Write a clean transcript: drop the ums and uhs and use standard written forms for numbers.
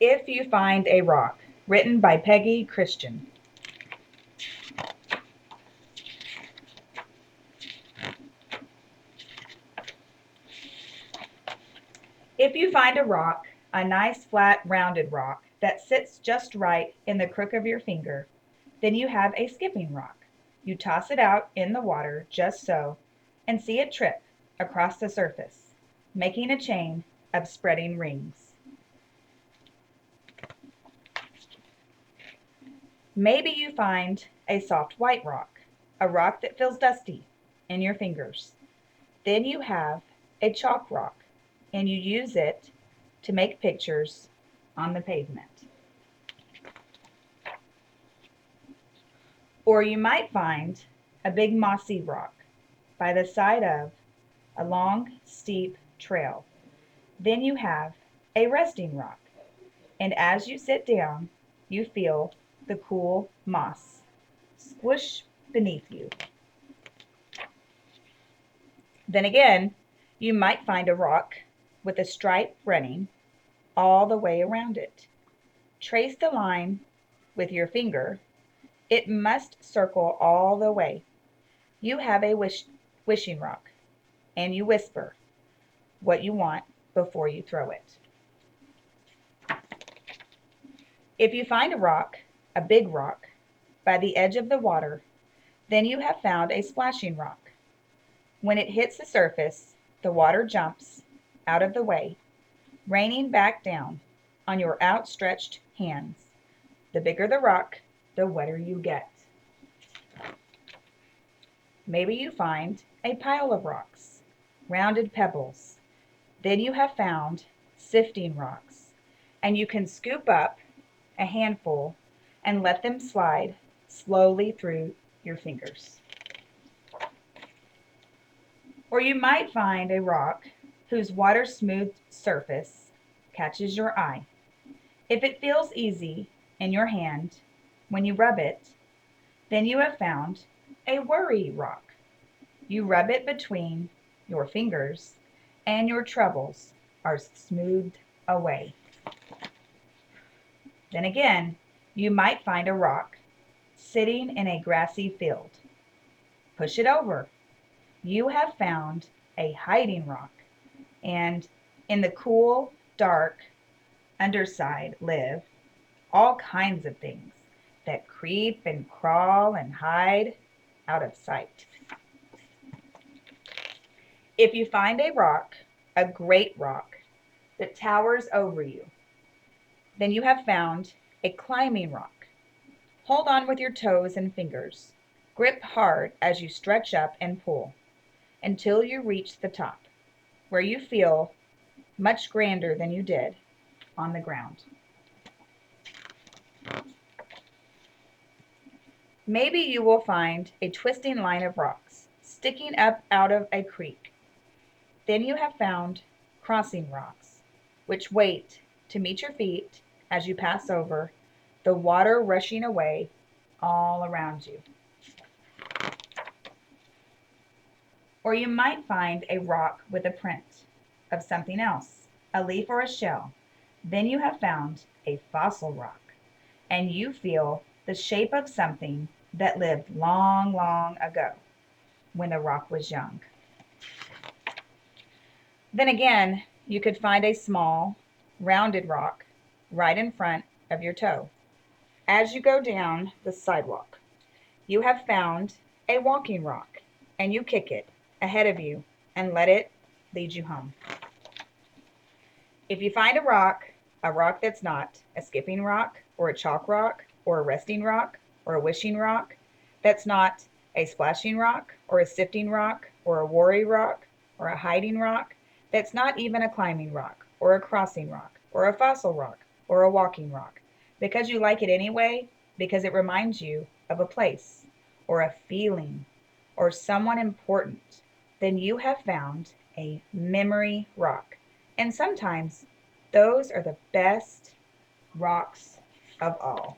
If You Find a Rock, written by Peggy Christian. If you find a rock, a nice flat rounded rock that sits just right in the crook of your finger, then you have a skipping rock. You toss it out in the water just so and see it trip across the surface, making a chain of spreading rings. Maybe you find a soft white rock, a rock that feels dusty in your fingers. Then you have a chalk rock, and you use it to make pictures on the pavement. Or you might find a big mossy rock by the side of a long, steep trail. Then you have a resting rock, and as you sit down, you feel the cool moss squish beneath you. Then again, you might find a rock with a stripe running all the way around it. Trace the line with your finger. It must circle all the way. You have a wishing rock, and you whisper what you want before you throw it. If you find a rock, a big rock, by the edge of the water, then you have found a splashing rock. When it hits the surface, the water jumps out of the way, raining back down on your outstretched hands. The bigger the rock, the wetter you get. Maybe you find a pile of rocks, rounded pebbles. Then you have found sifting rocks, and you can scoop up a handful and let them slide slowly through your fingers. Or you might find a rock whose water-smoothed surface catches your eye. If it feels easy in your hand when you rub it, then you have found a worry rock. You rub it between your fingers and your troubles are smoothed away. Then again, you might find a rock sitting in a grassy field. Push it over. You have found a hiding rock, and in the cool, dark underside live all kinds of things that creep and crawl and hide out of sight. If you find a rock, a great rock, that towers over you, then you have found a climbing rock. Hold on with your toes and fingers. Grip hard as you stretch up and pull until you reach the top, where you feel much grander than you did on the ground. Maybe you will find a twisting line of rocks sticking up out of a creek. Then you have found crossing rocks, which wait to meet your feet as you pass over, the water rushing away all around you. Or you might find a rock with a print of something else, a leaf or a shell. Then you have found a fossil rock, and you feel the shape of something that lived long, long ago when the rock was young. Then again, you could find a small, rounded rock right in front of your toe. As you go down the sidewalk, you have found a walking rock, and you kick it ahead of you and let it lead you home. If you find a rock that's not a skipping rock or a chalk rock or a resting rock or a wishing rock, that's not a splashing rock or a sifting rock or a worry rock or a hiding rock, that's not even a climbing rock or a crossing rock or a fossil rock or a walking rock, because you like it anyway, because it reminds you of a place or a feeling or someone important, then you have found a memory rock. And sometimes those are the best rocks of all.